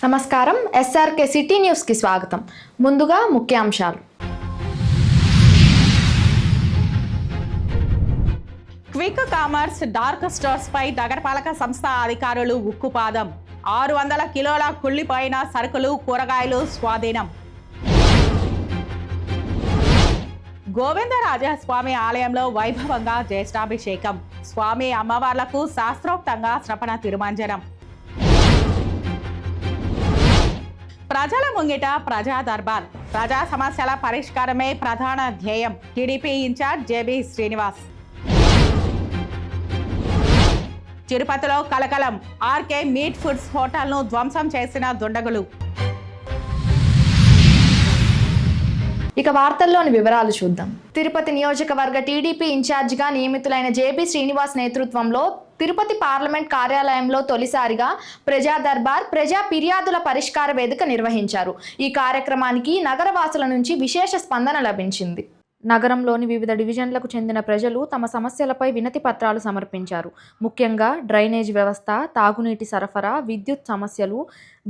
నమస్కారం SRK city news కి స్వాగతం. ముందుగా ముఖ్యాంశాలు. క్విక్ కామర్స్ డార్క్ స్టోర్స్ పై నగరపాలక సంస్థ అధికారులు ఉక్కుపాదం. 600 కిలోల కుళ్లిపోయిన సరుకులు కూరగాయలు స్వాధీనం. గోవిందరాజస్వామి ఆలయంలో వైభవంగా జ్యేష్ఠాభిషేకం. స్వామి అమ్మవార్లకు శాస్త్రోక్తంగా శ్రపణ తిరుమంజనం. ప్రజల ముంగిట ప్రజా దర్బార్. ప్రజా సమస్యల పరిష్కారమే ప్రధాన ధ్యేయం. TDP in-charge JB Srinivas. తిరుపతిలో కలకలం. ఆర్కే మీట్ ఫుడ్స్ హోటల్ను ధ్వంసం చేసిన దుండగులు. ఇక వార్తల్లోని వివరాలు చూద్దాం. తిరుపతి నియోజకవర్గ టీడీపీ ఇన్ఛార్జిగా నియమితులైన జేబీ శ్రీనివాస్ నేతృత్వంలో తిరుపతి పార్లమెంట్ కార్యాలయంలో తొలిసారిగా ప్రజా దర్బార్ ప్రజా ఫిర్యాదుల పరిష్కార వేదిక నిర్వహించారు. ఈ కార్యక్రమానికి నగరవాసుల నుంచి విశేష స్పందన లభించింది. నగరంలోని వివిధ డివిజన్లకు చెందిన ప్రజలు తమ సమస్యలపై వినతి పత్రాలు సమర్పించారు. ముఖ్యంగా డ్రైనేజ్ వ్యవస్థ, తాగునీటి సరఫరా, విద్యుత్ సమస్యలు,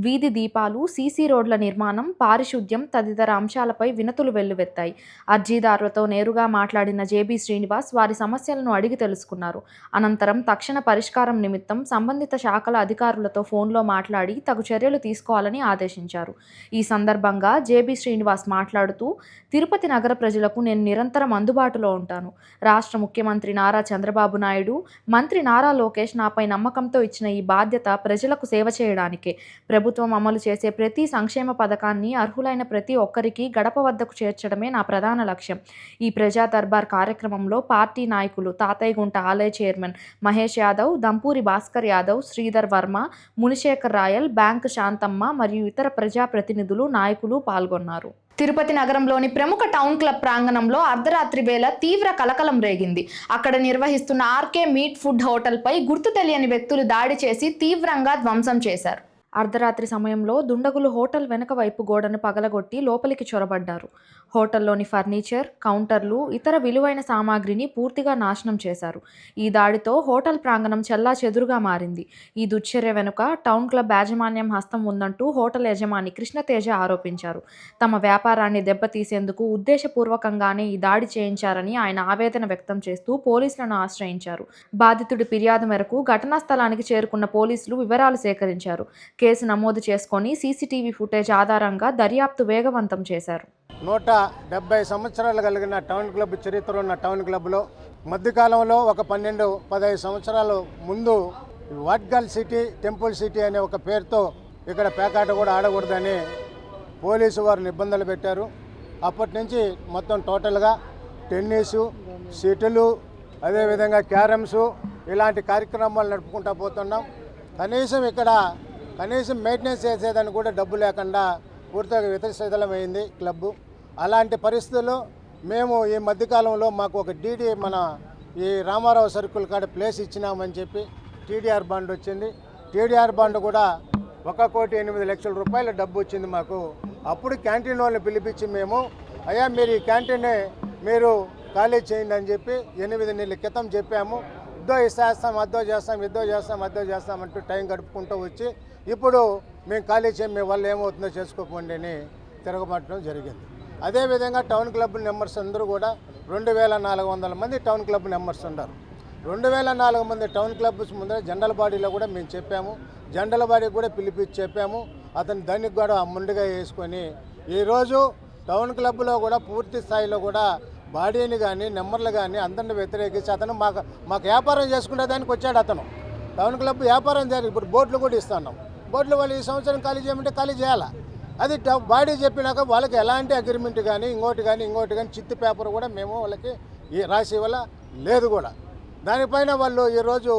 వీధి దీపాలు, సీసీ రోడ్ల నిర్మాణం, పారిశుద్ధ్యం తదితర అంశాలపై వినతులు వెల్లువెత్తాయి. అర్జీదారులతో నేరుగా మాట్లాడిన జేబీ శ్రీనివాస్ వారి సమస్యలను అడిగి తెలుసుకున్నారు. అనంతరం తక్షణ పరిష్కారం నిమిత్తం సంబంధిత శాఖల అధికారులతో ఫోన్లో మాట్లాడి తగు చర్యలు తీసుకోవాలని ఆదేశించారు. ఈ సందర్భంగా జేబీ శ్రీనివాస్ మాట్లాడుతూ, తిరుపతి నగర ప్రజలకు నేను నిరంతరం అందుబాటులో ఉంటాను. రాష్ట్ర ముఖ్యమంత్రి నారా చంద్రబాబు నాయుడు, మంత్రి నారా లోకేష్ నాపై నమ్మకంతో ఇచ్చిన ఈ బాధ్యత ప్రజలకు సేవ చేయడానికే. ప్రభుత్వం అమలు చేసే ప్రతి సంక్షేమ పథకాన్ని అర్హులైన ప్రతి ఒక్కరికి గడప వద్దకు చేర్చడమే నా ప్రధాన లక్ష్యం. ఈ ప్రజా దర్బార్ కార్యక్రమంలో పార్టీ నాయకులు తాతయ్యగుంట ఆలయ చైర్మన్ మహేష్ యాదవ్, దంపూరి భాస్కర్ యాదవ్, శ్రీధర్ వర్మ, మునిశేఖర్ రాయల్, బ్యాంక్ శాంతమ్మ మరియు ఇతర ప్రజాప్రతినిధులు, నాయకులు పాల్గొన్నారు. తిరుపతి నగరంలోని ప్రముఖ టౌన్ క్లబ్ ప్రాంగణంలో అర్ధరాత్రి వేళ తీవ్ర కలకలం రేగింది. అక్కడ నిర్వహిస్తున్న ఆర్కే మీట్ ఫుడ్ హోటల్పై గుర్తు తెలియని వ్యక్తులు దాడి చేసి తీవ్రంగా ధ్వంసం చేశారు. అర్ధరాత్రి సమయంలో దుండగులు హోటల్ వెనుక వైపు గోడను పగలగొట్టి లోపలికి చొరబడ్డారు. హోటల్లోని ఫర్నిచర్, కౌంటర్లు, ఇతర విలువైన సామాగ్రిని పూర్తిగా నాశనం చేశారు. ఈ దాడితో హోటల్ ప్రాంగణం చెల్లాచెదురుగా మారింది. ఈ దుశ్చర్య వెనుక టౌన్ క్లబ్ యాజమాన్యం హస్తం ఉందంటూ హోటల్ యజమాని కృష్ణతేజ ఆరోపించారు. తమ వ్యాపారాన్ని దెబ్బతీసేందుకు ఉద్దేశపూర్వకంగానే ఈ దాడి చేయించారని ఆయన ఆవేదన వ్యక్తం చేస్తూ పోలీసులను ఆశ్రయించారు. బాధితుడి ఫిర్యాదు మేరకు ఘటనా స్థలానికి చేరుకున్న పోలీసులు వివరాలు సేకరించారు. కేసు నమోదు చేసుకొని సీసీటీవీ ఫుటేజ్ ఆధారంగా దర్యాప్తు వేగవంతం చేశారు. 170 సంవత్సరాలు కలిగిన టౌన్ క్లబ్ చరిత్ర ఉన్న టౌన్ క్లబ్లో మధ్యకాలంలో ఒక 12-15 సంవత్సరాల ముందు వాట్గల్ సిటీ, టెంపుల్ సిటీ అనే ఒక పేరుతో ఇక్కడ పేకాట కూడా ఆడకూడదని పోలీసు వారు నిబంధనలు పెట్టారు. అప్పటి నుంచి మొత్తం టోటల్గా టెన్నిసు, షటిలు, అదేవిధంగా క్యారమ్స్ ఇలాంటి కార్యక్రమాలు నడుపుకుంటూ పోతున్నాం. కనీసం మెయింటెనెన్స్ చేసేదాన్ని కూడా డబ్బు లేకుండా పూర్తిగా వితశిథిలమైంది క్లబ్బు. అలాంటి పరిస్థితుల్లో మేము ఈ మధ్యకాలంలో మాకు ఒక డీడీ మన ఈ రామారావు సర్కిల్ కాడ ప్లేస్ ఇచ్చినామని చెప్పి టీడీఆర్ బాండ్ వచ్చింది. టీడీఆర్ బాండ్ కూడా 1,08,00,000 రూపాయల డబ్బు వచ్చింది మాకు. అప్పుడు క్యాంటీన్ వాళ్ళని పిలిపించి మేము, అయ్యా మీరు ఈ క్యాంటీన్నే మీరు ఖాళీ చేయండి అని చెప్పి 8 నెలల క్రితం చెప్పాము. ఇద్దో చేస్తాం అంటూ టైం గడుపుకుంటూ వచ్చి ఇప్పుడు మేము ఖాళీ చేయం, మీ వల్ల ఏమవుతుందో చేసుకోకండి అని తిరగబట్టడం జరిగింది. అదేవిధంగా టౌన్ క్లబ్ మెంబర్స్ అందరూ కూడా 2,400 మంది టౌన్ క్లబ్ మెంబర్స్ ఉన్నారు. 2,400 మంది టౌన్ క్లబ్స్ ముందర జనరల్ బాడీలో కూడా మేము చెప్పాము. జనరల్ బాడీకి కూడా పిలిపించి చెప్పాము. అతను దానికి కూడా ముందుగా వేసుకొని ఈరోజు టౌన్ క్లబ్లో కూడా పూర్తి స్థాయిలో కూడా బాడీని కానీ నెంబర్లు కానీ అందరిని వ్యతిరేకించి అతను మాకు వ్యాపారం చేసుకునే దానికి వచ్చాడు. అతను టౌన్ క్లబ్ వ్యాపారం జరిగి ఇప్పుడు బోర్డులు కూడా ఇస్తున్నాం. బోర్డులు వాళ్ళు ఈ సంవత్సరం ఖాళీ చేయమంటే ఖాళీ చేయాలా? అది బాడీ చెప్పినాక వాళ్ళకి ఎలాంటి అగ్రిమెంట్ కానీ ఇంకోటి కానీ చిత్తు పేపర్ కూడా మేము వాళ్ళకి రాసి ఇవ్వాల లేదు కూడా. దానిపైన వాళ్ళు ఈరోజు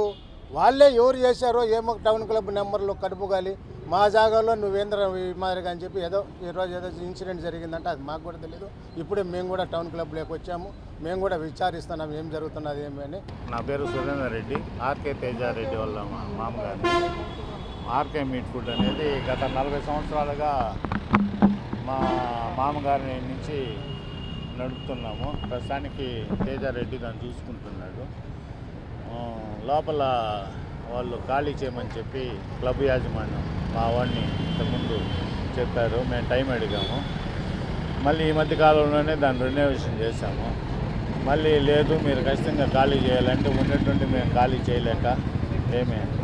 వాళ్ళే ఎవరు చేశారో ఏమో టౌన్ క్లబ్ నెంబర్లు కడుపుగాలి మా జాగాలో నువ్వేంద్ర మాదిరిగా అని చెప్పి ఈరోజు ఏదో ఇన్సిడెంట్ జరిగిందంటే అది మాకు కూడా తెలియదు. ఇప్పుడే మేము కూడా టౌన్ క్లబ్లోకి వచ్చాము. మేము కూడా విచారిస్తున్నాం ఏం జరుగుతున్నది ఏమి అని. నా పేరు సురేందర్ రెడ్డి, ఆర్కే తేజారెడ్డి వాళ్ళ మామగారు. ఆర్కే మీట్ ఫుడ్ అనేది గత 40 సంవత్సరాలుగా మా మామగారి నుంచి నడుపుతున్నాము. ప్రస్తుతానికి తేజారెడ్డి దాన్ని చూసుకుంటున్నాడు. లోపల వాళ్ళు ఖాళీ చేయమని చెప్పి క్లబ్ యాజమాన్యం మా వాడిని ఇంతకుముందు చెప్పారు. మేము టైం అడిగాము. మళ్ళీ ఈ మధ్య కాలంలోనే దాన్ని రెన్యువేషన్ చేశాము. మళ్ళీ లేదు మీరు ఖచ్చితంగా ఖాళీ చేయాలంటే ఉన్నటువంటి మేము ఖాళీ చేయలేక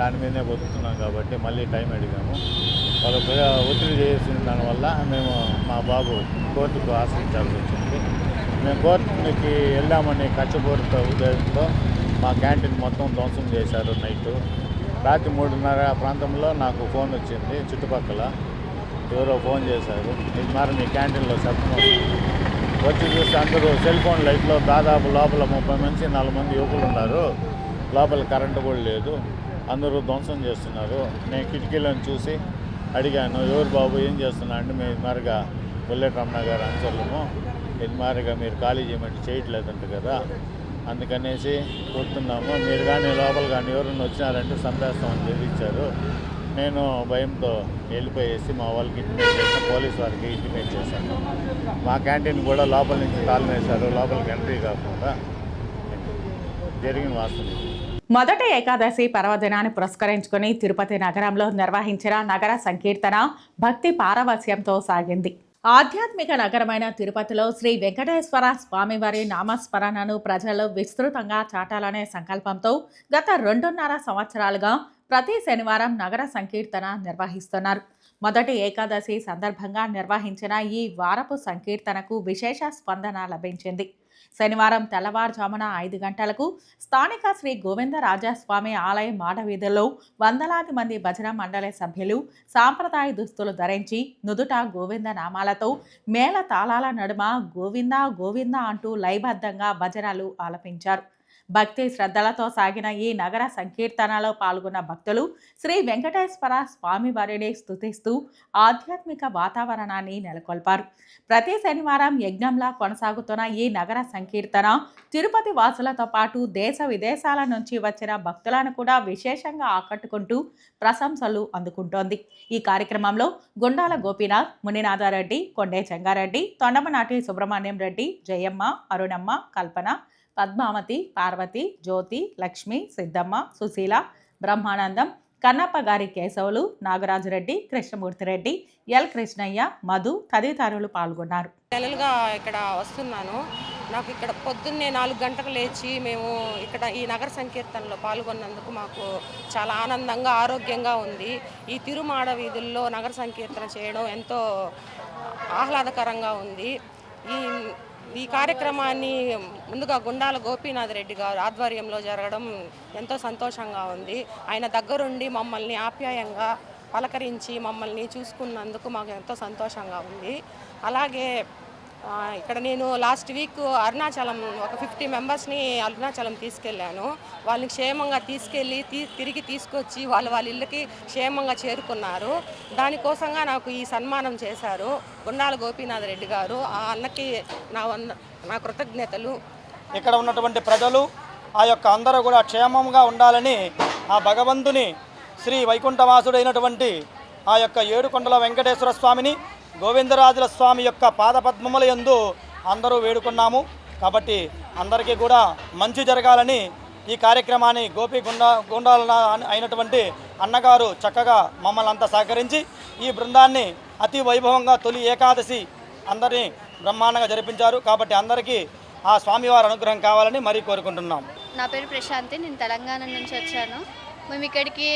దాని మీదనే బతుకుతున్నాం కాబట్టి మళ్ళీ టైం అడిగాము. వాళ్ళు ఒత్తిడి చేసిన దానివల్ల మేము మా బాబు కోర్టుకు ఆశ్రయించాల్సి వచ్చింది. మేము కోర్టుకి వెళ్ళామని కచ్చపూరిత ఉదయంతో మా క్యాంటీన్ మొత్తం ధ్వంసం చేశారు. నైటు రాత్రి 3:30 ప్రాంతంలో నాకు ఫోన్ వచ్చింది. చుట్టుపక్కల ఎవరో ఫోన్ చేశారు, ఇది మరి మీ క్యాంటీన్లో శబ్దం వచ్చి చూస్తే అందరూ సెల్ ఫోన్ లైట్లో దాదాపు లోపల 30 నుంచి 40 మంది యువకులు ఉన్నారు. లోపల కరెంటు కూడా లేదు, అందరూ ధ్వంసం చేస్తున్నారు. నేను కిటికీలను చూసి అడిగాను, ఎవరు బాబు ఏం చేస్తున్నా అంటే మేము ఇదిమారిగా బుల్లెట్ రమణ గారు అనుచరులము, ఇదిమారిగా మీరు ఖాళీ చేయమంటే చేయట్లేదంట కదా, అందుకనేసి కొడుతున్నాము, మీరు కానీ లోపల కానీ ఎవరైనా వచ్చినారంటే సంపేస్తామని బెదిరించారు. నేను భయంతో వెళ్ళిపోయేసి మా వాళ్ళకి ఇంటిమేట్ చేశాను, పోలీస్ వారికి ఇంటిమేట్ చేశాను. మా క్యాంటీన్ కూడా లోపల నుంచి తాళం వేశారు, లోపలికి ఎంట్రీ కాకుండా. జరిగిన వాస్తవం. మొదటి ఏకాదశి పర్వదినాన్ని పురస్కరించుకుని తిరుపతి నగరంలో నిర్వహించిన నగర సంకీర్తన భక్తి పారవస్యంతో సాగింది. ఆధ్యాత్మిక నగరమైన తిరుపతిలో శ్రీ వెంకటేశ్వర స్వామివారి నామస్మరణను ప్రజలు విస్తృతంగా చాటాలనే సంకల్పంతో గత 2.5 సంవత్సరాలుగా ప్రతి శనివారం నగర సంకీర్తన నిర్వహిస్తున్నారు. మొదటి ఏకాదశి సందర్భంగా నిర్వహించిన ఈ వారపు సంకీర్తనకు విశేష స్పందన లభించింది. శనివారం తెల్లవారుజామున 5 గంటలకు స్థానిక శ్రీ గోవిందరాజస్వామి ఆలయ మాడవీధుల్లో వందలాది మంది భజన మండలి సభ్యులు సాంప్రదాయ దుస్తులు ధరించి నుదుట గోవింద నామాలతో మేళ తాళాల నడుమ గోవింద గోవింద అంటూ లయబద్ధంగా భజనలు ఆలపించారు. భక్తి శ్రద్ధలతో సాగిన ఈ నగర సంకీర్తనలో పాల్గొన్న భక్తులు శ్రీ వెంకటేశ్వర స్వామివారిని స్తుతిస్తూ ఆధ్యాత్మిక వాతావరణాన్ని నెలకొల్పారు. ప్రతి శనివారం యజ్ఞంలా కొనసాగుతున్న ఈ నగర సంకీర్తన తిరుపతి వాసులతో పాటు దేశ విదేశాల నుంచి వచ్చిన భక్తులను కూడా విశేషంగా ఆకట్టుకుంటూ ప్రశంసలు అందుకుంటోంది. ఈ కార్యక్రమంలో గుండాల గోపీనాథ్, మునినాథారెడ్డి, కొండే చెంగారెడ్డి, తొండమనాటి సుబ్రహ్మణ్యం రెడ్డి, జయమ్మ, అరుణమ్మ, కల్పన, పద్మావతి, పార్వతి, జ్యోతి, లక్ష్మి, సిద్ధమ్మ, సుశీల, బ్రహ్మానందం, కన్నప్ప గారి కేశవులు, నాగరాజురెడ్డి, కృష్ణమూర్తిరెడ్డి, ఎల్ కృష్ణయ్య, మధు తదితరులు పాల్గొన్నారు. నెలలుగా ఇక్కడ వస్తున్నాను. నాకు ఇక్కడ పొద్దున్నే 4 గంటలకు లేచి మేము ఇక్కడ ఈ నగర సంకీర్తనలో పాల్గొన్నందుకు మాకు చాలా ఆనందంగా, ఆరోగ్యంగా ఉంది. ఈ తిరుమాడ వీధుల్లో నగర సంకీర్తన చేయడం ఎంతో ఆహ్లాదకరంగా ఉంది. ఈ కార్యక్రమాన్ని ముందుగా గుండాల గోపీనాథ్ రెడ్డి గారు ఆధ్వర్యంలో జరగడం ఎంతో సంతోషంగా ఉంది. ఆయన దగ్గరుండి మమ్మల్ని ఆప్యాయంగా పలకరించి మమ్మల్ని చూసుకున్నందుకు మాకు ఎంతో సంతోషంగా ఉంది. అలాగే ఇక్కడ నేను లాస్ట్ వీక్ అరుణాచలం ఒక 50 మెంబర్స్ని అరుణాచలం తీసుకెళ్ళాను. వాళ్ళని క్షేమంగా తీసుకెళ్ళి తిరిగి తీసుకొచ్చి వాళ్ళ ఇళ్ళకి క్షేమంగా చేరుకున్నారు. దానికోసంగా నాకు ఈ సన్మానం చేశారు గుండాల గోపీనాథ్ రెడ్డి గారు. ఆ అన్నకి నా కృతజ్ఞతలు. ఇక్కడ ఉన్నటువంటి ప్రజలు ఆ యొక్క అందరూ కూడా క్షేమంగా ఉండాలని ఆ భగవంతుని శ్రీ వైకుంఠవాసుడైనటువంటి ఆ యొక్క ఏడుకొండల వెంకటేశ్వర స్వామిని, గోవిందరాజుల స్వామి యొక్క పాదపద్మముల యందు అందరూ వేడుకున్నాము. కాబట్టి అందరికీ కూడా మంచి జరగాలని ఈ కార్యక్రమాన్ని గుండాల అయినటువంటి అన్నగారు చక్కగా మమ్మల్ని అంతా సహకరించి ఈ బృందాన్ని అతి వైభవంగా తొలి ఏకాదశి అందరినీ బ్రహ్మాండంగా జరిపించారు. కాబట్టి అందరికీ ఆ స్వామివారి అనుగ్రహం కావాలని మరీ కోరుకుంటున్నాం. నా పేరు ప్రశాంతి, నేను తెలంగాణ నుంచి వచ్చాను. మేము ఇక్కడికి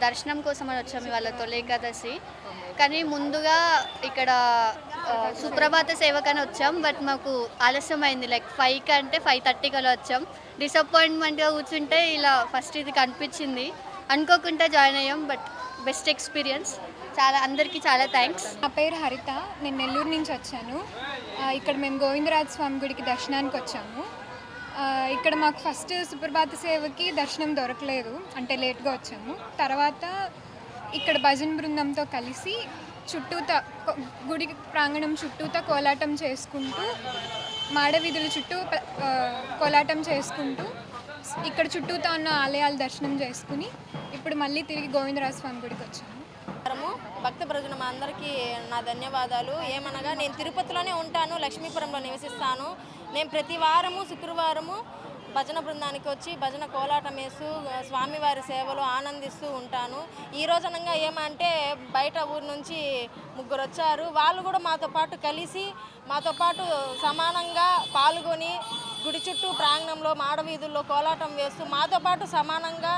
దర్శనం కోసం అని వచ్చాము ఇవాళ తొలి ఏకాదశి. కానీ ముందుగా ఇక్కడ సుప్రభాత సేవకని వచ్చాం, బట్ మాకు ఆలస్యం అయింది. లైక్ 5 కంటే 5:30 కలా వచ్చాం. డిసప్పాయింట్మెంట్గా కూర్చుంటే ఇలా ఫస్ట్ ఇది కనిపించింది, అనుకోకుండా జాయిన్ అయ్యాం. But best experience. అందరికీ చాలా థ్యాంక్స్. నా పేరు హరిత, నేను నెల్లూరు నుంచి వచ్చాను. ఇక్కడ మేము గోవిందరాజ స్వామి గుడికి దర్శనానికి వచ్చాము. ఇక్కడ మాకు ఫస్ట్ సుప్రభాత సేవకి దర్శనం దొరకలేదు, అంటే లేట్గా వచ్చాము. తర్వాత ఇక్కడ భజన బృందంతో కలిసి చుట్టూతా గుడి ప్రాంగణం చుట్టూతా కోలాటం చేసుకుంటూ, మాడవీధుల చుట్టూ కోలాటం చేసుకుంటూ ఇక్కడ చుట్టూతా ఉన్న ఆలయాలు దర్శనం చేసుకుని ఇప్పుడు మళ్ళీ తిరిగి గోవిందరాజ స్వామి గుడికి వచ్చాము. భక్త ప్రజలు మా అందరికీ నా ధన్యవాదాలు. ఏమనగా నేను తిరుపతిలోనే ఉంటాను, లక్ష్మీపురంలో నివసిస్తాను. నేను ప్రతి వారము శుక్రవారము భజన బృందానికి వచ్చి భజన కోలాటం వేస్తూ స్వామివారి సేవలు ఆనందిస్తూ ఉంటాను. ఈ రోజునంగా ఏమంటే బయట ఊరు నుంచి 3 వచ్చారు. వాళ్ళు కూడా మాతో పాటు కలిసి మాతో పాటు సమానంగా పాల్గొని గుడి చుట్టూ ప్రాంగణంలో మాడవీధుల్లో కోలాటం వేస్తూ మాతో పాటు సమానంగా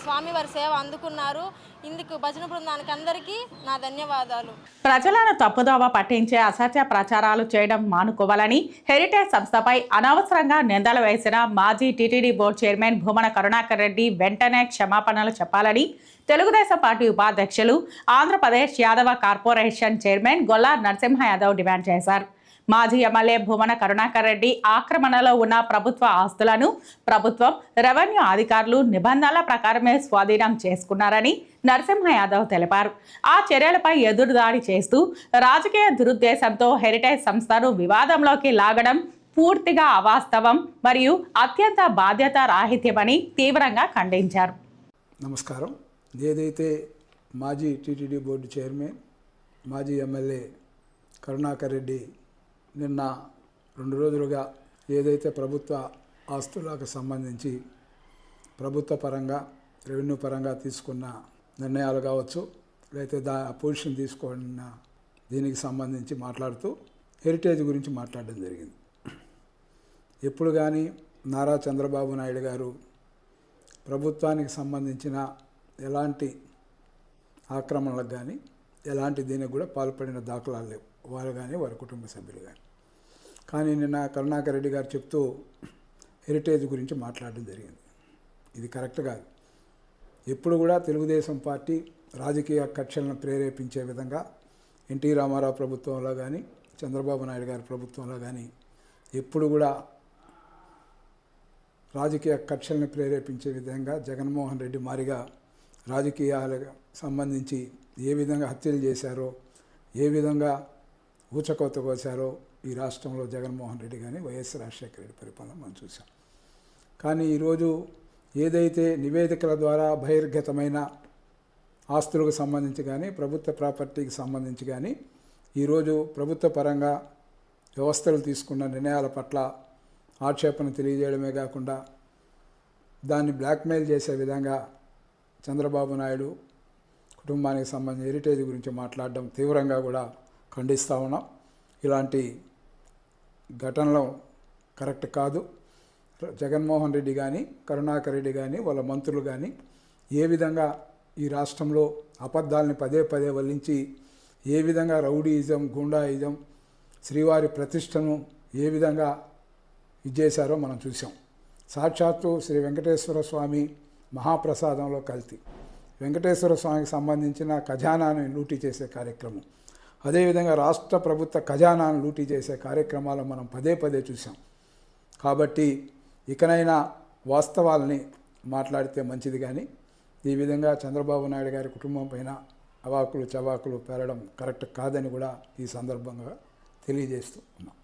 స్వామివారి సేవ అందుకున్నారు. ఇందుకు భజన బృందానికి అందరికీ నా ధన్యవాదాలు. ప్రజలను తప్పుదోవ పట్టించే అసత్య ప్రచారాలు చేయడం మానుకోవాలని హెరిటేజ్ సంస్థపై అనవసరంగా నిందలు వేసిన మాజీ TTD board chairman Bhumana Karunakar Reddy వెంటనే క్షమాపణలు చెప్పాలని తెలుగుదేశం పార్టీ ఉపాధ్యక్షులు, Andhra Pradesh Yadava corporation chairman Golla Narasimha Yadav demand చేశారు. మాజీ ఎమ్మెల్యే భూమన కరుణాకర్ రెడ్డి ఆక్రమణలో ఉన్న ప్రభుత్వ ఆస్తులను ప్రభుత్వం, రెవెన్యూ అధికారులు నిబంధనల ప్రకారమే స్వాధీనం చేసుకున్నారని నరసింహ యాదవ్ తెలిపారు. ఆ చర్యలపై ఎదురుదాడి చేస్తూ రాజకీయ దురుద్దేశంతో హెరిటేజ్ సంస్థను వివాదంలోకి లాగడం పూర్తిగా అవాస్తవం మరియు అత్యంత బాధ్యతారాహిత్యమని తీవ్రంగా ఖండించారు. నమస్కారం. ఏదైతే మాజీ టీటీడీ బోర్డు చైర్మన్, మాజీ ఎమ్మెల్యే కరుణాకర్ రెడ్డి నిన్న 2 రోజులుగా ఏదైతే ప్రభుత్వ ఆస్తులకు సంబంధించి ప్రభుత్వ పరంగా, రెవెన్యూ పరంగా తీసుకున్న నిర్ణయాలు కావచ్చు, లేకపోతే పొజిషన్ తీసుకున్న దీనికి సంబంధించి మాట్లాడుతూ హెరిటేజ్ గురించి మాట్లాడడం జరిగింది. ఎప్పుడు కానీ నారా చంద్రబాబు నాయుడు గారు ప్రభుత్వానికి సంబంధించిన ఎలాంటి ఆక్రమణలకు కానీ ఎలాంటి దీనికి కూడా పాల్పడిన దాఖలాలు లేవు, వారు కానీ వారి కుటుంబ సభ్యులు కానీ. కానీ నిన్న కరుణాకర్ రెడ్డి గారు చెప్తూ హెరిటేజ్ గురించి మాట్లాడడం జరిగింది. ఇది కరెక్ట్ కాదు. ఎప్పుడు కూడా తెలుగుదేశం పార్టీ రాజకీయ కక్షలను ప్రేరేపించే విధంగా ఎన్టీ రామారావు ప్రభుత్వంలో కానీ, చంద్రబాబు నాయుడు గారి ప్రభుత్వంలో కానీ ఎప్పుడు కూడా రాజకీయ కక్షలను ప్రేరేపించే విధంగా జగన్మోహన్ రెడ్డి మారిగా రాజకీయాలకు సంబంధించి ఏ విధంగా హత్యలు చేశారో, ఏ విధంగా ఊచకోత కోసారో ఈ రాష్ట్రంలో జగన్మోహన్ రెడ్డి కానీ వైఎస్ రాజశేఖర రెడ్డి పరిపాలన మనం చూసాం. కానీ ఈరోజు ఏదైతే నివేదికల ద్వారా బహిర్గతమైన ఆస్తులకు సంబంధించి కానీ, ప్రభుత్వ ప్రాపర్టీకి సంబంధించి కానీ ఈరోజు ప్రభుత్వ పరంగా వ్యవస్థలు తీసుకున్న నిర్ణయాల పట్ల ఆక్షేపణ తెలియజేయడమే కాకుండా దాన్ని బ్లాక్మెయిల్ చేసే విధంగా చంద్రబాబు నాయుడు కుటుంబానికి సంబంధించి హెరిటేజ్ గురించి మాట్లాడడం తీవ్రంగా కూడా ఖండిస్తూ ఉన్నాం. ఇలాంటి ఘటనలు కరెక్ట్ కాదు. జగన్మోహన్ రెడ్డి కానీ, కరుణాకర్ రెడ్డి కానీ, వాళ్ళ మంత్రులు కానీ ఏ విధంగా ఈ రాష్ట్రంలో అబద్ధాలని పదే పదే వల్లించి ఏ విధంగా రౌడీయిజం, గుండాయిజం, శ్రీవారి ప్రతిష్టను ఏ విధంగా ఇచ్చేశారో మనం చూసాం. సాక్షాత్తు శ్రీ వెంకటేశ్వర స్వామి మహాప్రసాదంలో కల్తీ, వెంకటేశ్వర స్వామికి సంబంధించిన ఖజానాను లూటీ చేసే కార్యక్రమం, అదేవిధంగా రాష్ట్ర ప్రభుత్వ ఖజానాను లూటీ చేసే కార్యక్రమాలు మనం పదే పదే చూసాం. కాబట్టి ఇకనైనా వాస్తవాలని మాట్లాడితే మంచిది. కానీ ఈ విధంగా చంద్రబాబు నాయుడు గారి కుటుంబం పైన అవాకులు చవాకులు పేరడం కరెక్ట్ కాదని కూడా ఈ సందర్భంగా తెలియజేస్తూ ఉన్నాం.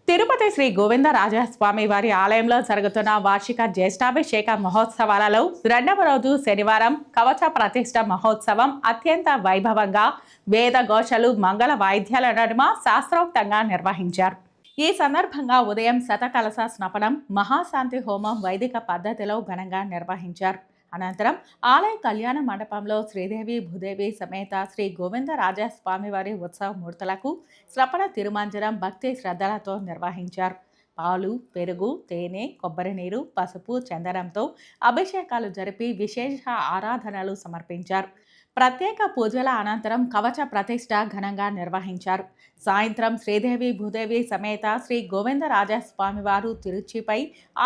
తిరుపతి శ్రీ గోవిందరాజస్వామి వారి ఆలయంలో జరుగుతున్న వార్షిక జ్యేష్ఠాభిషేక మహోత్సవాలలో 2వ రోజు శనివారం కవచ ప్రతిష్ఠ మహోత్సవం అత్యంత వైభవంగా వేద ఘోషలు, మంగళ వాయిద్యాల నడుమ శాస్త్రోక్తంగా నిర్వహించారు. ఈ సందర్భంగా ఉదయం శతకలశ స్నపనం, మహాశాంతి హోమం వైదిక పద్ధతిలో ఘనంగా నిర్వహించారు. అనంతరం ఆలయ కళ్యాణ మండపంలో శ్రీదేవి భూదేవి సమేత శ్రీ గోవిందరాజస్వామివారి ఉత్సవ మూర్తులకు స్నపన తిరుమంజనం భక్తి శ్రద్ధలతో నిర్వహించారు. పాలు, పెరుగు, తేనె, కొబ్బరి నీరు, పసుపు, చందనంతో అభిషేకాలు జరిపి విశేష ఆరాధనలు సమర్పించారు. ప్రత్యేక పూజల అనంతరం కవచ ప్రతిష్ఠ ఘనంగా నిర్వహించారు. సాయంత్రం శ్రీదేవి భూదేవి సమేత శ్రీ గోవిందరాజస్వామివారు తిరుచిపై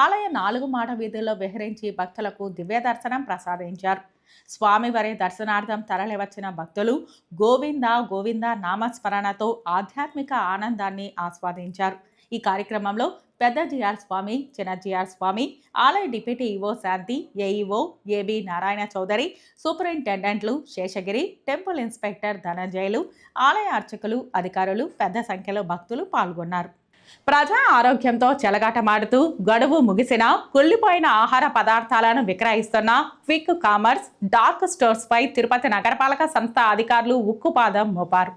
ఆలయ 4 మాడ వీధుల్లో విహరించి భక్తులకు దివ్య దర్శనం ప్రసాదించారు. స్వామివారి దర్శనార్థం తరలివచ్చిన భక్తులు గోవింద గోవింద నామస్మరణతో ఆధ్యాత్మిక ఆనందాన్ని ఆస్వాదించారు. ఈ కార్యక్రమంలో పెద్ద జిఆర్ స్వామి, చిన్న జిఆర్ స్వామి, ఆలయ deputy EO Shanti, AEO AB Narayana Chowdary, సూపరింటెండెంట్లు శేషగిరి, టెంపుల్ ఇన్స్పెక్టర్ ధనంజయులు, ఆలయ అర్చకులు, అధికారులు పెద్ద సంఖ్యలో భక్తులు పాల్గొన్నారు. ప్రజా ఆరోగ్యంతో చెలగాటమాడుతూ గడువు ముగిసిన కుళ్ళిపోయిన ఆహార పదార్థాలను విక్రయిస్తున్న క్విక్ కామర్స్ డార్క్ స్టోర్స్ పై తిరుపతి నగరపాలక సంస్థ అధికారులు ఉక్కుపాదం మోపారు.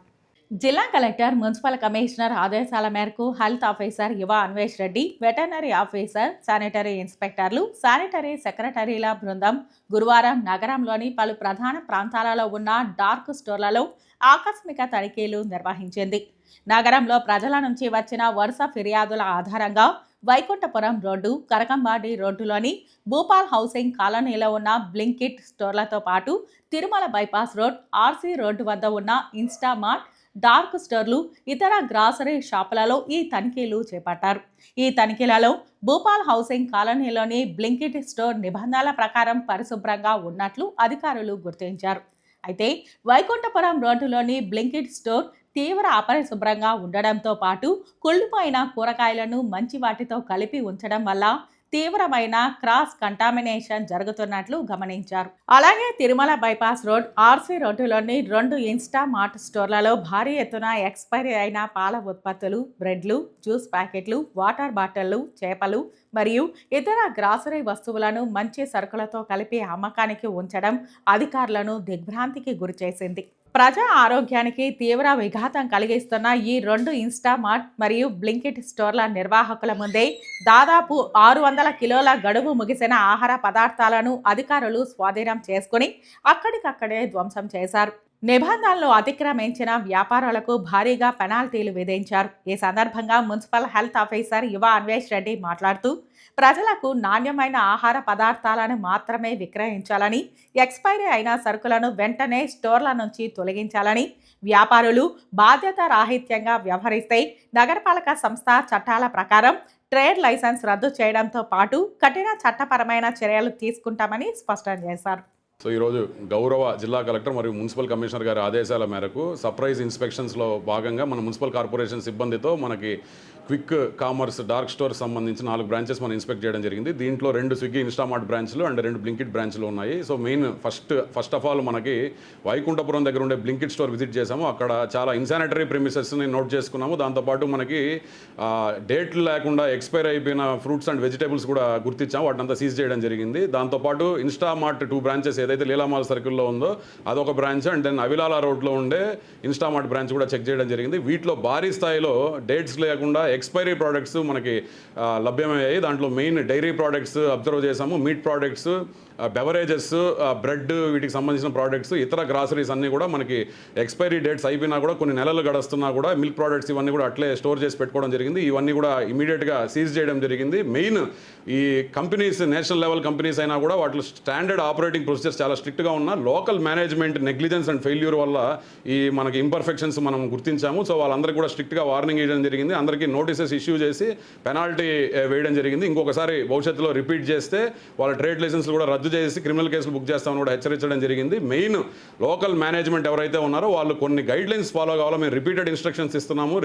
జిల్లా కలెక్టర్, మున్సిపల్ కమిషనర్ ఆదేశాల మేరకు health officer Yuva Anvesh Reddy, veterinary officer, sanitary ఇన్స్పెక్టర్లు, శానిటరీ సెక్రటరీల బృందం గురువారం నగరంలోని పలు ప్రధాన ప్రాంతాలలో ఉన్న డార్క్ స్టోర్లలో ఆకస్మిక తనిఖీలు నిర్వహించింది. నగరంలో ప్రజల నుంచి వచ్చిన వరుస ఫిర్యాదుల ఆధారంగా వైకుంఠపురం రోడ్డు, కరకంబాడి రోడ్డులోని భూపాల్ హౌసింగ్ కాలనీలో ఉన్న బ్లింకిట్ స్టోర్లతో పాటు Tirumala bypass road, RC road వద్ద ఉన్న ఇన్స్టామార్ట్, డార్క్ స్టోర్లు, ఇతర గ్రాసరీ షాపులలో ఈ తనిఖీలు చేపట్టారు. ఈ తనిఖీలలో భూపాల్ హౌసింగ్ కాలనీలోని బ్లింకిట్ స్టోర్ నిబంధనల ప్రకారం పరిశుభ్రంగా ఉన్నట్లు అధికారులు గుర్తించారు. అయితే వైకుంఠపురం రోడ్డులోని బ్లింకిట్ స్టోర్ తీవ్ర అపరిశుభ్రంగా ఉండడంతో పాటు కుళ్ళిపోయిన కూరగాయలను మంచి వాటితో కలిపి ఉంచడం వల్ల తీవ్రమైన క్రాస్ కంటామినేషన్ జరుగుతున్నట్లు గమనించారు. అలాగే తిరుమల బైపాస్ రోడ్, ఆర్సీ రోడ్డులోని 2 ఇన్స్టామార్ట్ స్టోర్లలో భారీ ఎత్తున ఎక్స్పైరీ అయిన పాల ఉత్పత్తులు, బ్రెడ్లు, జ్యూస్ ప్యాకెట్లు, వాటర్ బాటిళ్లు, చేపలు మరియు ఇతర గ్రాసరీ వస్తువులను మంచి సరుకులతో కలిపి అమ్మకానికి ఉంచడం అధికారులను దిగ్భ్రాంతికి గురిచేసింది. ప్రజా ఆరోగ్యానికి తీవ్ర విఘాతం కలిగిస్తున్న ఈ 2 ఇన్స్టామార్ట్ మరియు బ్లింకిట్ స్టోర్ల నిర్వాహకుల ముందే దాదాపు 600 కిలోల గడువు ముగిసిన ఆహార పదార్థాలను అధికారులు స్వాధీనం చేసుకుని అక్కడికక్కడే ధ్వంసం చేశారు. నిబంధనలు అతిక్రమించిన వ్యాపారాలకు భారీగా పెనాల్టీలు విధించారు. ఈ సందర్భంగా municipal health officer Yuva Anvesh Reddy మాట్లాడుతూ ప్రజలకు నాణ్యమైన ఆహార పదార్థాలను మాత్రమే విక్రయించాలని, ఎక్స్పైరీ అయిన సరుకులను వెంటనే స్టోర్ల నుంచి తొలగించాలని, వ్యాపారులు బాధ్యత రాహిత్యంగా వ్యవహరిస్తే నగరపాలక సంస్థ చట్టాల ప్రకారం ట్రేడ్ లైసెన్స్ రద్దు చేయడంతో పాటు కఠిన చట్టపరమైన చర్యలు తీసుకుంటామని స్పష్టం చేశారు. సో ఈరోజు గౌరవ జిల్లా కలెక్టర్ మరియు మున్సిపల్ కమిషనర్ గారి ఆదేశాల మేరకు సర్ప్రైజ్ ఇన్స్పెక్షన్స్లో భాగంగా మన మున్సిపల్ కార్పొరేషన్ సిబ్బందితో మనకి క్విక్ కామర్స్ డార్క్ స్టోర్ సంబంధించి 4 బ్రాంచెస్ మనం ఇన్స్పెక్ట్ చేయడం జరిగింది. దీంట్లో 2 స్విగ్గీ ఇన్స్టామార్ట్ బ్రాంచ్లు అండ్ 2 బ్లింకిట్ బ్రాంచ్లు ఉన్నాయి. So main first of all మనకి వైకుంఠపురం దగ్గర ఉండే బ్లింకిట్ స్టోర్ విజిట్ చేసాము. అక్కడ చాలా ఇన్సానిటరీ ప్రిమిసెస్ని నోట్ చేసుకున్నాము. దాంతోపాటు మనకి డేట్లు లేకుండా ఎక్స్పైర్ అయిపోయిన ఫ్రూట్స్ అండ్ వెజిటేబుల్స్ కూడా గుర్తించాము. వాటినంతా సీజ్ చేయడం జరిగింది. దాంతోపాటు ఇన్స్టామార్ట్ 2 బ్రాంచెస్ ఏదైతే లీలామాల్ సర్కిల్లో ఉందో అదొక బ్రాంచ్ అండ్ దెన్ అవిలాలా రోడ్లో ఉండే ఇన్స్టామార్ట్ బ్రాంచ్ కూడా చెక్ చేయడం జరిగింది. వీటిలో భారీ స్థాయిలో డేట్స్ లేకుండా ఎక్స్పైరీ ప్రోడక్ట్స్ మనకి లభ్యమయ్యాయి. దాంట్లో మెయిన్ డైరీ ప్రోడక్ట్స్ అబ్జర్వ్ చేసాము, మీట్ ప్రోడక్ట్స్, బెవరేజెస్, బ్రెడ్, వీటికి సంబంధించిన ప్రోడక్ట్స్, ఇతర గ్రాసరీస్ అన్నీ కూడా మనకి ఎక్స్పైరీ డేట్స్ అయిపోయినా కూడా కొన్ని నెలలు గడుస్తున్నా కూడా మిల్క్ ప్రోడక్ట్స్ ఇవన్నీ కూడా అట్లే స్టోర్ చేసి పెట్టుకోవడం జరిగింది. ఇవన్నీ కూడా ఇమీడియట్గా సీజ్ చేయడం జరిగింది. మెయిన్ ఈ కంపెనీస్ నేషనల్ లెవెల్ కంపెనీస్ అయినా కూడా వాటిలో స్టాండర్డ్ ఆపరేటింగ్ ప్రొసీజర్స్ చాలా స్ట్రిక్ట్గా ఉన్న local management negligence and failure వల్ల ఈ మనకి ఇంపర్ఫెక్షన్స్ మనం గుర్తించాము. సో వాళ్ళందరికీ కూడా స్ట్రిక్ట్గా వార్నింగ్ వేయడం జరిగింది. అందరికీ నోటీసెస్ ఇష్యూ చేసి పెనాల్టీ వేయడం జరిగింది. ఇంకొకసారి భవిష్యత్తులో రిపీట్ చేస్తే వాళ్ళ ట్రేడ్ లైసెన్స్లు కూడా రద్దు చేసి క్రిమినల్ కేసులు బుక్ చేస్తామని కూడా హెచ్చరించడం జరిగింది. మెయిన్ లోకల్ మేనేజ్మెంట్ ఎవరైతే ఉన్నారో వాళ్ళు కొన్ని గైడ్ లైన్స్ ఫాలో కావాలో మేము రిపీటెడ్ ఇన్స్ట్రక్షన్స్ ఇస్తున్నాము.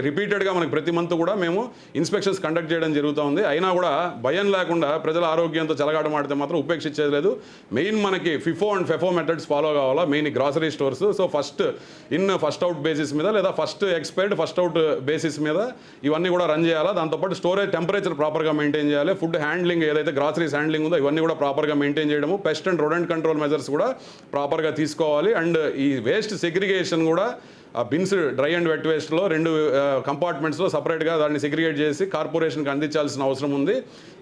రిపీటెడ్గా మనకి ప్రతి మంత్ కూడా మేము ఇన్స్పెక్షన్స్ కండక్ట్ చేయడం జరుగుతూ ఉంది. అయినా కూడా భయం లేకుండా ప్రజల ఆరోగ్యంతో చెలగాటమాడితే మాత్రం ఉపేక్షించేది లేదు. మెయిన్ మనకి ఫిఫో అండ్ ఫెఫో మెథడ్స్ ఫాలో కావాలా main grocery stores. So first out basis మీద లేదా first expired first out basis మీద ఇవన్నీ కూడా రన్ చేయాలా. దాంతోపాటు స్టోరేజ్ టెంపరేచర్ ప్రాపర్గా మెయింటైన్ చేయాలి. ఫుడ్ హ్యాండ్లింగ్ ఏదైతే గ్రాసరీస్ హ్యాండ్లింగ్ ఉందో ఇవన్నీ కూడా ప్రాపర్గా మెయింటైన్ చేయడము, పెస్ట్ అండ్ రొడెంట్ కంట్రోల్ మెజర్స్ కూడా ప్రాపర్గా తీసుకోవాలి. అండ్ ఈ వేస్ట్ సెగ్రిగేషన్ కూడా బిన్స్ డ్రై అండ్ వెట్ వేస్ట్లో 2 కంపార్ట్మెంట్స్లో సపరేట్గా దాన్ని సెగ్రిగేట్ చేసి కార్పొరేషన్కి అందించాల్సిన అవసరం ఉంది.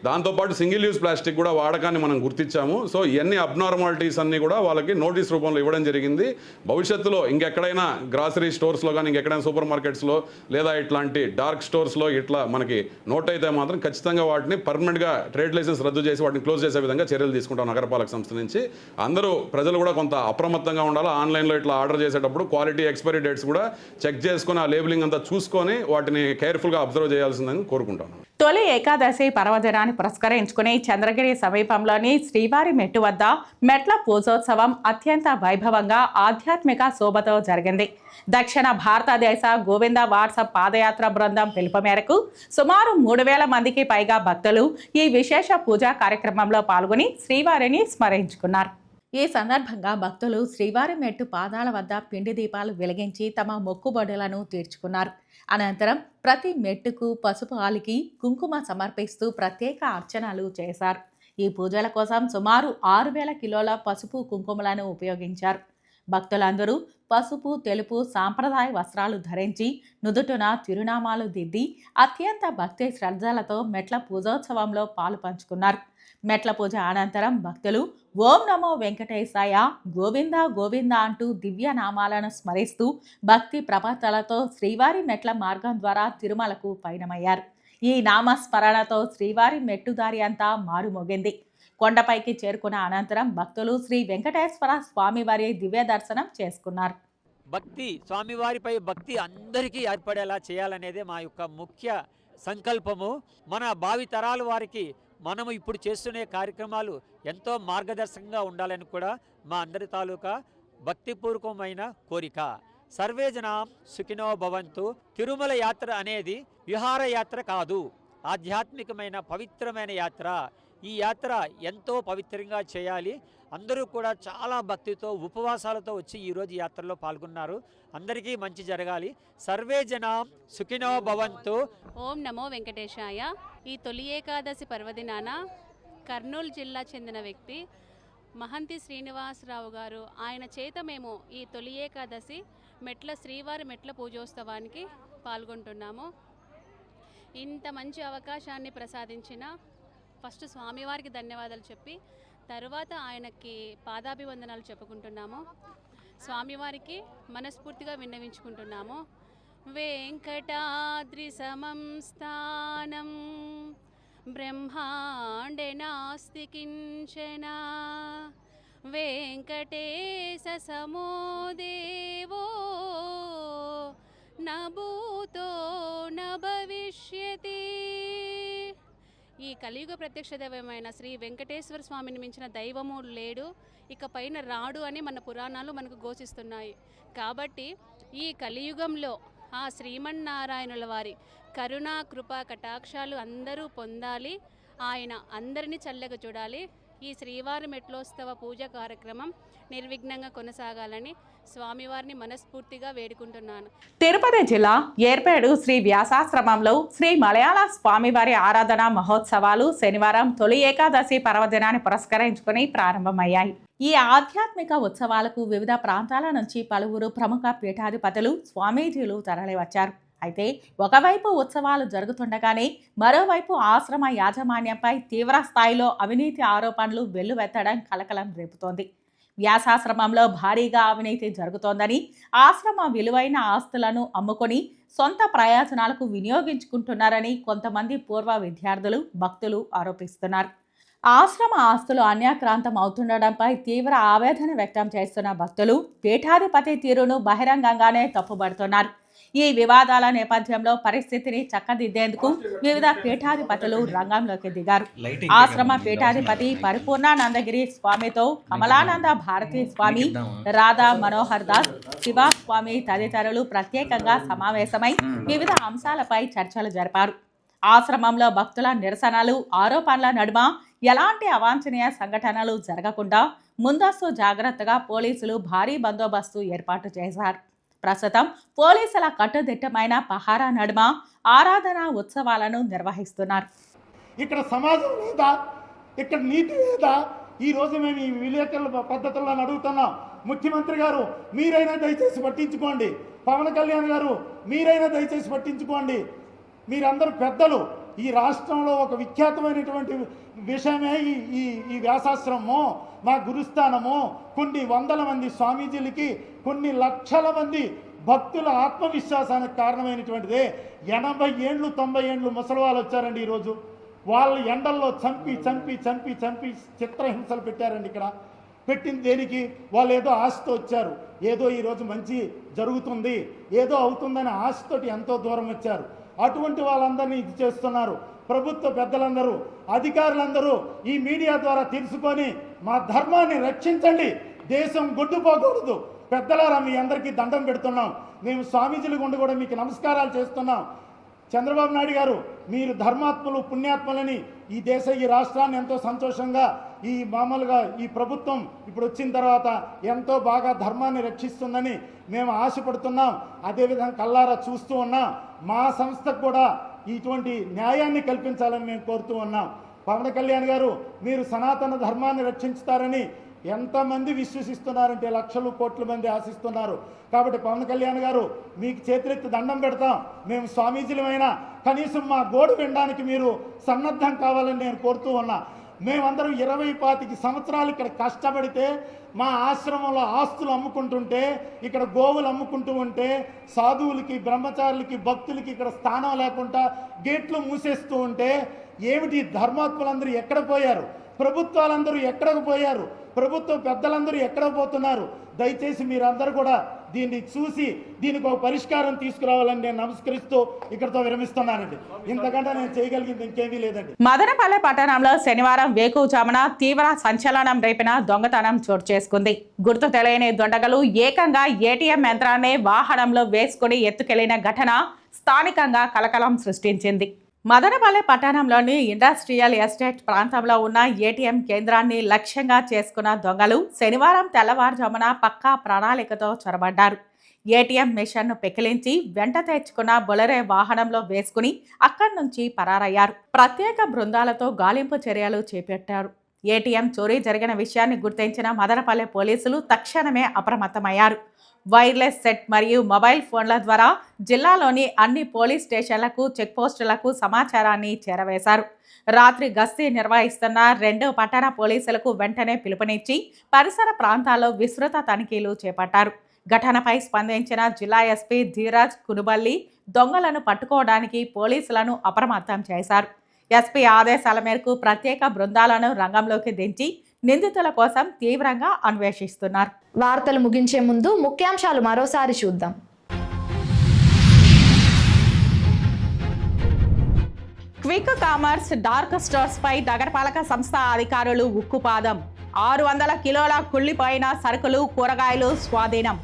దాంతోపాటు సింగిల్ యూజ్ ప్లాస్టిక్ కూడా వాడకాన్ని మనం గుర్తించాము. సో ఇవన్నీ అబ్నార్మాలిటీస్ అన్నీ కూడా వాళ్ళకి నోటీస్ రూపంలో ఇవ్వడం జరిగింది. భవిష్యత్తులో ఇంకెక్కడైనా గ్రాసరీ స్టోర్స్లో కానీ ఇంకెక్కడైనా సూపర్ మార్కెట్స్లో లేదా ఇట్లాంటి డార్క్ స్టోర్స్లో ఇట్లా మనకి నోట్ అయితే మాత్రం ఖచ్చితంగా వాటిని పర్మనెంట్గా ట్రేడ్ లైసెన్స్ రద్దు చేసి వాటిని క్లోజ్ చేసే విధంగా చర్యలు తీసుకుంటాం నగరపాలక సంస్థ నుంచి. అందరూ ప్రజలు కూడా కొంత అప్రమత్తంగా ఉండాలి. ఆన్లైన్లో ఇట్లా ఆర్డర్ చేసేటప్పుడు క్వాలిటీ ఎక్స్పైరీ డేట్స్ కూడా చెక్ చేసుకొని ఆ లేబులింగ్ అంతా చూసుకొని వాటిని కేర్ఫుల్గా అబ్జర్వ్ చేయాల్సిందని కోరుకుంటాను. తొలి ఏకాదశి పర్వదినాన్ని పురస్కరించుకుని చంద్రగిరి సమీపంలోని శ్రీవారి మెట్టు వద్ద మెట్ల పూజోత్సవం అత్యంత వైభవంగా ఆధ్యాత్మిక శోభతో జరిగింది. దక్షిణ భారతదేశ గోవింద వాట్సాప్ పాదయాత్ర బృందం పిలుపు మేరకు సుమారు 3,000 మందికి పైగా భక్తులు ఈ విశేష పూజా కార్యక్రమంలో పాల్గొని శ్రీవారిని స్మరించుకున్నారు. ఈ సందర్భంగా భక్తులు శ్రీవారి మెట్టు పాదాల వద్ద పిండి దీపాలు వెలిగించి తమ మొక్కుబడులను తీర్చుకున్నారు. అనంతరం ప్రతి మెట్టుకు పసుపు ఆలికి కుంకుమ సమర్పిస్తూ ప్రత్యేక అర్చనలు చేశారు. ఈ పూజల కోసం సుమారు 6,000 కిలోల పసుపు కుంకుమలను ఉపయోగించారు. భక్తులందరూ పసుపు తెలుపు సాంప్రదాయ వస్త్రాలు ధరించి నుదుటున చిరునామాలు దిద్ది అత్యంత భక్తి శ్రద్ధలతో మెట్ల పూజోత్సవంలో పాలు పంచుకున్నారు. మెట్ల పూజ అనంతరం భక్తులు ఓం నమో వెంకటేశాయ గోవింద గోవింద అంటూ దివ్య నామాలను స్మరిస్తూ భక్తి ప్రపత్తులతో శ్రీవారి మెట్ల మార్గం ద్వారా తిరుమలకు పయనమయ్యారు. ఈ నామస్మరణతో శ్రీవారి మెట్టుదారి అంతా మారుమోగింది. కొండపైకి చేరుకున్న అనంతరం భక్తులు శ్రీ వెంకటేశ్వర స్వామివారి దివ్య దర్శనం చేసుకున్నారు. భక్తి స్వామివారిపై భక్తి అందరికీ ఏర్పడేలా చేయాలనేదే మా యొక్క ముఖ్య సంకల్పము. మన భావి తరాల వారికి మనము ఇప్పుడు చేస్తున్న కార్యక్రమాలు ఎంతో మార్గదర్శకంగా ఉండాలని కూడా మా అందరి తాలూకా భక్తిపూర్వకమైన కోరిక. సర్వే జనం సుఖినో భవంతు. తిరుమల యాత్ర అనేది విహారయాత్ర కాదు, ఆధ్యాత్మికమైన పవిత్రమైన యాత్ర. ఈ యాత్ర ఎంతో పవిత్రంగా చేయాలి. అందరూ కూడా చాలా భక్తితో ఉపవాసాలతో వచ్చి ఈరోజు యాత్రలో పాల్గొన్నారు. అందరికీ మంచి జరగాలి. సర్వే జనం సుఖినో భవంతు. ఓం నమో వెంకటేశాయ. ఈ తొలి ఏకాదశి పర్వదినాన కర్నూలు జిల్లా చెందిన వ్యక్తి మహంతి శ్రీనివాసరావు గారు ఆయన చేత మేము ఈ తొలి ఏకాదశి శ్రీవారి మెట్ల పూజోత్సవానికి పాల్గొంటున్నాము. ఇంత మంచి అవకాశాన్ని ప్రసాదించిన ఫస్ట్ స్వామివారికి ధన్యవాదాలు చెప్పి తరువాత ఆయనకి పాదాభివందనాలు చెప్పుకుంటున్నాము. స్వామివారికి మనస్ఫూర్తిగా విన్నవించుకుంటున్నాము. వెంకటాద్రి సమం స్థానం బ్రహ్మాండే నాస్తి కించన వెంకటేశ సమో దేవో న భూతో న భవిష్యతి. ఈ కలియుగ ప్రత్యక్ష దైవమైన శ్రీ వెంకటేశ్వర స్వామిని మించిన దైవము లేడు, ఇక పైన రాడు అని మన పురాణాలు మనకు ఘోషిస్తున్నాయి. కాబట్టి ఈ కలియుగంలో ఆ శ్రీమన్నారాయణుల వారి కరుణా కృపా కటాక్షాలు అందరూ పొందాలి, ఆయన అందరినీ చల్లగా చూడాలి. ఈ శ్రీవారి మెట్లోత్సవ పూజ కార్యక్రమం నిర్విఘ్నంగా కొనసాగాలని స్వామివారిని మనస్ఫూర్తిగా వేడుకుంటున్నాను. తిరుపతి జిల్లా ఏర్పేడు శ్రీ వ్యాసాశ్రమంలో శ్రీ మలయాళ స్వామివారి ఆరాధన మహోత్సవాలు శనివారం తొలి ఏకాదశి పర్వదినాన్ని పురస్కరించుకుని ప్రారంభమయ్యాయి. ఈ ఆధ్యాత్మిక ఉత్సవాలకు వివిధ ప్రాంతాల నుంచి పలువురు ప్రముఖ పీఠాధిపతులు స్వామీజీలు తరలివచ్చారు. అయితే ఒకవైపు ఉత్సవాలు జరుగుతుండగానే మరోవైపు ఆశ్రమ యాజమాన్యంపై తీవ్ర స్థాయిలో అవినీతి ఆరోపణలు వెల్లువెత్తడం కలకలం రేపుతోంది. వ్యాసాశ్రమంలో భారీగా అవినీతి జరుగుతోందని, ఆశ్రమ విలువైన ఆస్తులను అమ్ముకొని సొంత ప్రయోజనాలకు వినియోగించుకుంటున్నారని కొంతమంది పూర్వ విద్యార్థులు భక్తులు ఆరోపిస్తున్నారు. ఆశ్రమ ఆస్తులు అన్యాక్రాంతం అవుతుండడంపై తీవ్ర ఆవేదన వ్యక్తం చేస్తున్న భక్తులు పీఠాధిపతి తీరును బహిరంగంగానే తప్పుబడుతున్నారు. ఈ వివాదాల నేపథ్యంలో పరిస్థితిని చక్కదిద్దేందుకు వివిధ పీఠాధిపతులు రంగంలోకి దిగారు. ఆశ్రమ పీఠాధిపతి పరిపూర్ణానందగిరి స్వామితో కమలానంద భారతీ స్వామి, రాధా మనోహర్ దాస్, శివా స్వామి తదితరులు ప్రత్యేకంగా సమావేశమై వివిధ అంశాలపై చర్చలు జరిపారు. ఆశ్రమంలో భక్తుల నిరసనలు, ఆరోపణల నడుమ ఎలాంటి అవాంఛనీయ సంఘటనలు జరగకుండా ముందస్తు జాగ్రత్తగా పోలీసులు భారీ బందోబస్తు ఏర్పాటు చేశారు. ప్రస్తుతం పోలీసుల కట్టుదిట్టమైన పహారా నడుమ ఆరాధన ఉత్సవాలను నిర్వహిస్తున్నారు. ఇక్కడ సమాజం లేదా, ఇక్కడ నీతి లేదా? ఈరోజు మేము ఈ విలేకరుల పద్ధతుల్లో అడుగుతున్నాం. ముఖ్యమంత్రి గారు మీరైనా దయచేసి పట్టించుకోండి. పవన్ కళ్యాణ్ గారు మీరైనా దయచేసి పట్టించుకోండి. మీరందరూ పెద్దలు. ఈ రాష్ట్రంలో ఒక విఖ్యాతమైనటువంటి విషయమే ఈ వ్యాసాశ్రమము, మా గురుస్థానము. కొన్ని వందల మంది స్వామీజీలకి, కొన్ని లక్షల మంది భక్తుల ఆత్మవిశ్వాసానికి కారణమైనటువంటిదే. 80 ఏళ్ళు 90 ఏళ్ళు ముసలి వాళ్ళు వచ్చారండి. ఈరోజు వాళ్ళు ఎండల్లో చంపి చంపి చంపి చంపి చిత్రహింసలు పెట్టారండి. ఇక్కడ పెట్టింది దేనికి? వాళ్ళు ఏదో ఆశతో వచ్చారు, ఏదో ఈరోజు మంచి జరుగుతుంది, ఏదో అవుతుందని ఆశతోటి ఎంతో దూరం వచ్చారు. అటువంటి వాళ్ళందరినీ ఇది చేస్తున్నారు. ప్రభుత్వ పెద్దలందరూ, అధికారులందరూ ఈ మీడియా ద్వారా తెలుసుకొని మా ధర్మాన్ని రక్షించండి. దేశం గొడ్డుపోకూడదు. పెద్దలారా మీ అందరికీ దండం పెడుతున్నాం. మేము స్వామీజీలు గుండా కూడా మీకు నమస్కారాలు చేస్తున్నాం. చంద్రబాబు నాయుడు గారు, మీరు ధర్మాత్మలు పుణ్యాత్మలని ఈ ఈ రాష్ట్రాన్ని ఎంతో సంతోషంగా మామూలుగా ఈ ప్రభుత్వం ఇప్పుడు వచ్చిన తర్వాత ఎంతో బాగా ధర్మాన్ని రక్షిస్తుందని మేము ఆశపడుతున్నాం. అదేవిధంగా కల్లారా చూస్తూ ఉన్నాం. మా సంస్థకు కూడా ఇటువంటి న్యాయాన్ని కల్పించాలని మేము కోరుతూ ఉన్నాం. పవన్ కళ్యాణ్ గారు, మీరు సనాతన ధర్మాన్ని రక్షించుతారని ఎంతమంది విశ్వసిస్తున్నారంటే లక్షలు కోట్ల మంది ఆశిస్తున్నారు. కాబట్టి పవన్ కళ్యాణ్ గారు మీకు చేతులెత్తి దండం పెడతాం. మేము స్వామీజీలమైనా కనీసం మా గోడు వినడానికి మీరు సన్నద్ధం కావాలని నేను కోరుతూ ఉన్నా. మేమందరం 20-25 సంవత్సరాలు ఇక్కడ కష్టపడితే మా ఆశ్రమంలో ఆస్తులు అమ్ముకుంటుంటే, ఇక్కడ గోవులు అమ్ముకుంటూ ఉంటే, సాధువులకి బ్రహ్మచారులకి భక్తులకి ఇక్కడ స్థానం లేకుండా గేట్లు మూసేస్తూ ఉంటే, ఏమిటి ధర్మాత్ములందరూ ఎక్కడ పోయారు? ప్రభుత్వాలందరూ ఎక్కడికి పోయారు? ప్రభుత్వ పెద్దలందరూ ఎక్కడ పోతున్నారు? దయచేసి మీరందరూ కూడా దీన్ని చూసి దీనికి ఒక పరిష్కారం తీసుకురావాలని నేను నమస్కరిస్తూ ఇక్కడతో విరమిస్తున్నానండి. ఇంతకంటే నేను చేయగలిగింది ఇంకేమీ లేదండి. మదనపల్లె పట్టణంలో శనివారం వేకువజామున తీవ్ర సంచలనం రేపిన దొంగతనం చోటు చేసుకుంది. గుర్తు తెలియని దొండగలు ఏకంగా ఏటీఎం యంత్రాన్ని వాహనంలో వేసుకుని ఎత్తుకెళ్లిన ఘటన స్థానికంగా కలకలం సృష్టించింది. మదనపల్లె పట్టణంలోని ఇండస్ట్రియల్ ఎస్టేట్ ప్రాంతంలో ఉన్న ఏటీఎం కేంద్రాన్ని లక్ష్యంగా చేసుకున్న దొంగలు శనివారం తెల్లవారుజామున పక్కా ప్రణాళికతో చొరబడ్డారు. ఏటీఎం మిషన్ను పెకిలించి వెంట తెచ్చుకున్న బొలెరో వాహనంలో వేసుకుని అక్కడి నుంచి పరారయ్యారు. ప్రత్యేక బృందాలతో గాలింపు చర్యలు చేపట్టారు. ఏటీఎం చోరీ జరిగిన విషయాన్ని గుర్తించిన మదనపల్లె పోలీసులు తక్షణమే అప్రమత్తమయ్యారు. వైర్లెస్ సెట్ మరియు మొబైల్ ఫోన్ల ద్వారా జిల్లాలోని అన్ని పోలీస్ స్టేషన్లకు చెక్పోస్టులకు సమాచారాన్ని చేరవేశారు. రాత్రి గస్తీ నిర్వహిస్తున్న 2 పట్టణ పోలీసులకు వెంటనే పిలుపునిచ్చి పరిసర ప్రాంతాల్లో విస్తృత తనిఖీలు చేపట్టారు. ఘటనపై స్పందించిన జిల్లా ఎస్పీ ధీరజ్ కునుబల్లి దొంగలను పట్టుకోవడానికి పోలీసులను అప్రమత్తం చేశారు. ఎస్పీ ఆదేశాల మేరకు ప్రత్యేక బృందాలను రంగంలోకి దించి నిందితుల కోసం తీవ్రంగా అన్వేషిస్తున్నారు. వార్తలు ముగించే ముందు ముఖ్యాంశాలు మరోసారి చూద్దాం. క్విక్ కామర్స్ డార్క్ స్టోర్స్ పై నగరపాలక సంస్థ అధికారులు ఉక్కుపాదం. 600 కిలోల కుళ్లిపోయిన సరుకులు కూరగాయలు స్వాధీనం.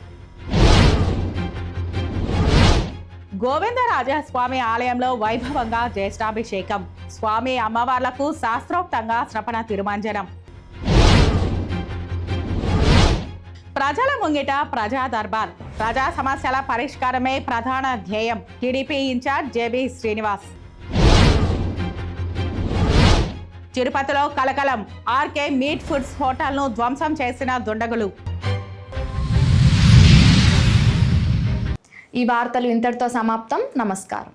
గోవిందరాజస్వామి ఆలయంలో వైభవంగా జ్యేష్ఠాభిషేకం. స్వామి అమ్మవార్లకు శాస్త్రోక్తంగా శ్రపణ తిరుమంజనం. ప్రజల ముంగిట ప్రజా దర్బార్. ప్రజా సమస్యల పరిష్కారమే ప్రధాన ధ్యేయం. TDP in-charge JB Srinivas. తిరుపతిలో కలకలం. ఆర్కే మీట్ ఫుడ్స్ హోటల్ను ధ్వంసం చేసిన దుండగులు. ఈ వార్తలు ఇంతటితో సమాప్తం. నమస్కారం.